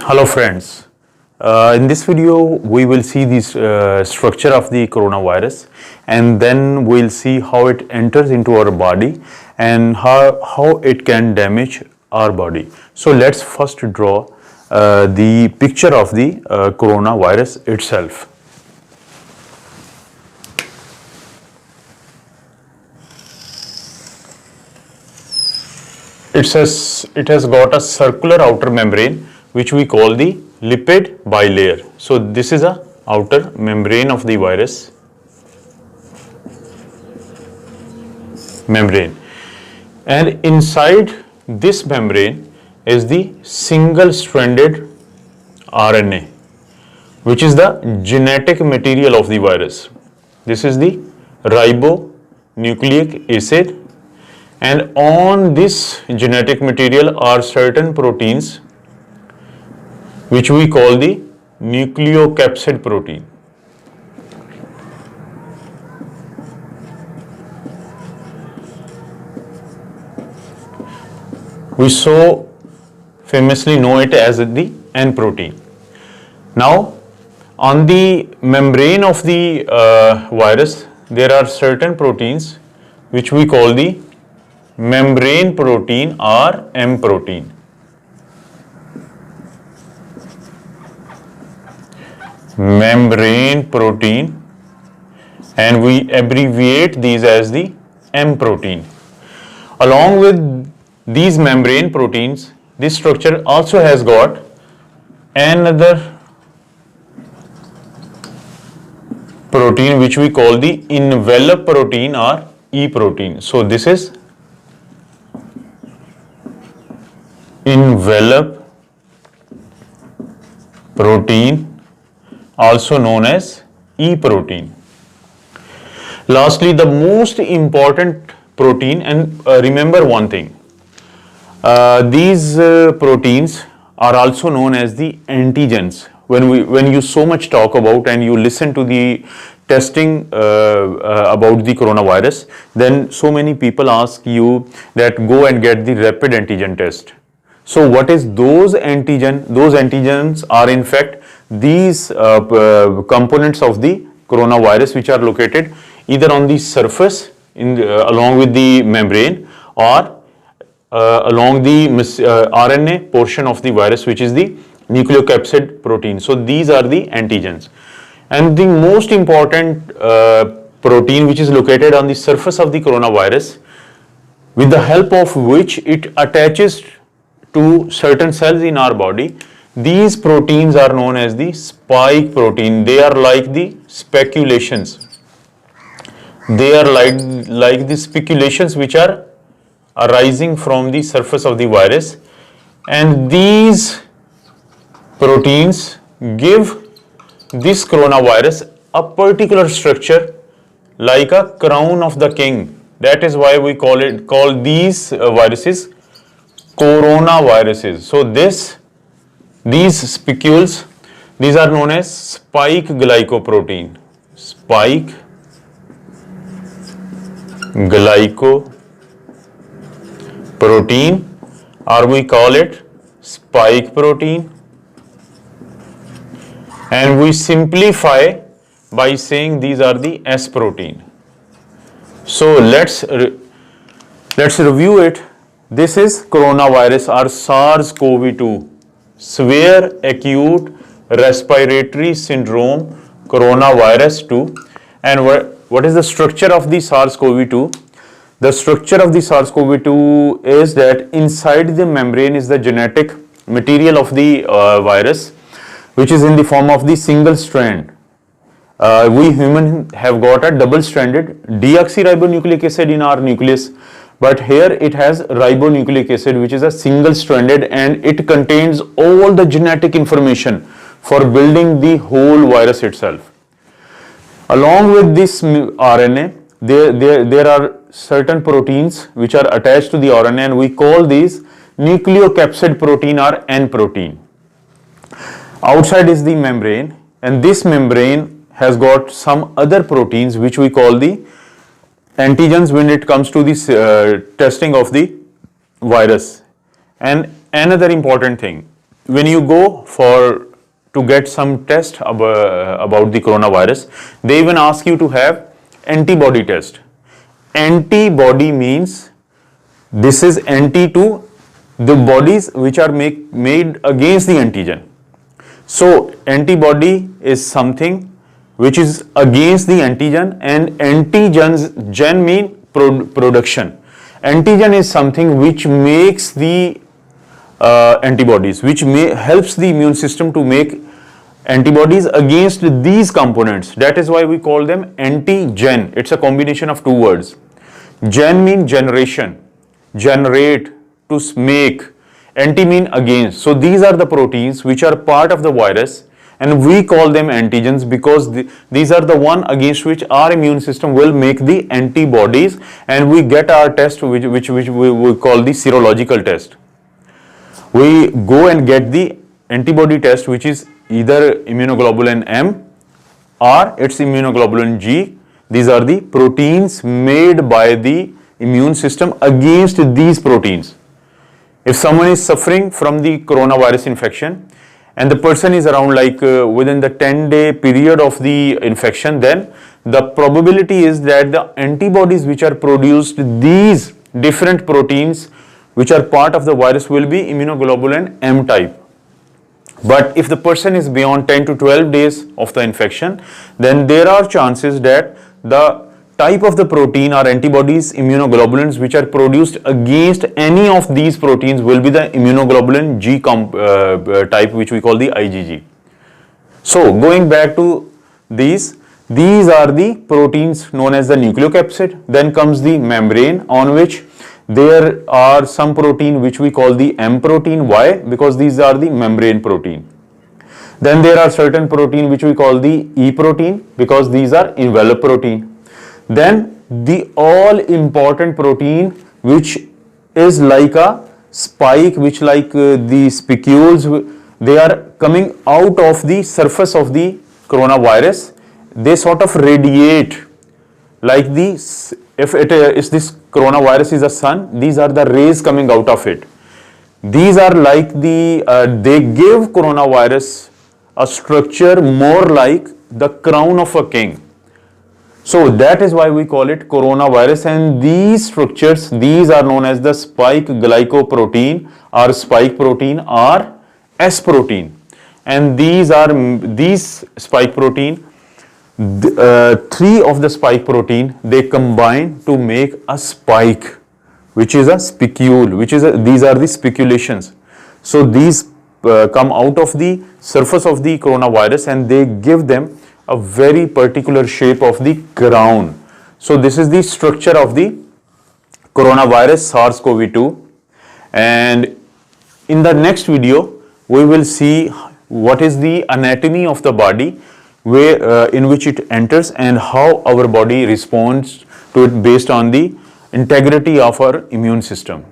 Hello friends, in this video we will see the structure of the coronavirus, and then we'll see how it enters into our body and how it can damage our body. So let's first draw the picture of the coronavirus itself. It has got a circular outer membrane which we call the lipid bilayer. So this is a outer membrane of the virus membrane, and inside this membrane is the single stranded RNA, which is the genetic material of the virus. This is the ribonucleic acid, and on this genetic material are certain proteins which we call the nucleocapsid protein. We so famously know it as the N protein. Now, on the membrane of the virus, there are certain proteins which we call the membrane protein or M protein. Membrane protein, and we abbreviate these as the M protein. Along with these membrane proteins, this structure also has got another protein which we call the envelope protein or E protein. So this is envelope protein, also known as E protein. Lastly, the most important protein, and remember one thing, these proteins are also known as the antigens. When you so much talk about and you listen to the testing about the coronavirus, then so many people ask you that go and get the rapid antigen test. So what is those antigen? Those antigens are in fact these components of the coronavirus which are located either on the surface along with the membrane, or along the RNA portion of the virus, which is the nucleocapsid protein. So these are the antigens. And the most important protein which is located on the surface of the coronavirus, with the help of which it attaches to certain cells in our body, these proteins are known as the spike protein. They are like the speculations. They are like the speculations which are arising from the surface of the virus, and these proteins give this coronavirus a particular structure like a crown of the king. That is why we call these viruses coronaviruses. So these spicules, these are known as spike glycoprotein. Spike glycoprotein, or we call it spike protein, and we simplify by saying these are the S protein. So let's review it. This is coronavirus or SARS-CoV2, severe acute respiratory syndrome coronavirus 2. And what is the structure of the SARS-CoV2? The structure of the SARS-CoV2 is that inside the membrane is the genetic material of the virus, which is in the form of the single strand. We humans have got a double-stranded deoxyribonucleic acid in our nucleus, but here it has ribonucleic acid, which is a single-stranded, and it contains all the genetic information for building the whole virus itself. Along with this RNA, there are certain proteins which are attached to the RNA, and we call these nucleocapsid protein or N protein. Outside is the membrane, and this membrane has got some other proteins which we call the antigens when it comes to this testing of the virus. And another important thing, when you go to get some test about the coronavirus, they even ask you to have antibody test. Antibody means this is anti to the bodies which are made against the antigen. So antibody is something which is against the antigen, and antigens, gen mean production. Antigen is something which makes the antibodies, which helps the immune system to make antibodies against these components. That is why we call them antigen. It's a combination of two words. Gen mean generation, generate, to make. Anti mean against. So these are the proteins which are part of the virus, and we call them antigens because these are the one against which our immune system will make the antibodies, and we get our test which we call the serological test. We go and get the antibody test, which is either immunoglobulin M or it's immunoglobulin G. These are the proteins made by the immune system against these proteins. If someone is suffering from the coronavirus infection and the person is around within the 10-day period of the infection, then the probability is that the antibodies which are produced, these different proteins which are part of the virus, will be immunoglobulin M type. But if the person is beyond 10 to 12 days of the infection, then there are chances that the type of the protein or antibodies, immunoglobulins which are produced against any of these proteins will be the immunoglobulin G type, which we call the IgG. So going back to these are the proteins known as the nucleocapsid. Then comes the membrane, on which there are some protein which we call the M protein. Why? Because these are the membrane protein. Then there are certain protein which we call the E protein, because these are envelope protein. Then the all important protein which is like a spike, which like the spicules, they are coming out of the surface of the coronavirus. They sort of radiate like this. If it is this coronavirus is a sun, these are the rays coming out of it. These are like the they give coronavirus a structure more like the crown of a king. So that is why we call it coronavirus, and these structures, these are known as the spike glycoprotein or spike protein or S protein. And these spike protein, three of the spike protein, they combine to make a spike, which is a spicule, these are the spiculations. So these come out of the surface of the coronavirus and they give them a very particular shape of the crown. So this is the structure of the coronavirus SARS-CoV2, and in the next video we will see what is the anatomy of the body, in which it enters, and how our body responds to it based on the integrity of our immune system.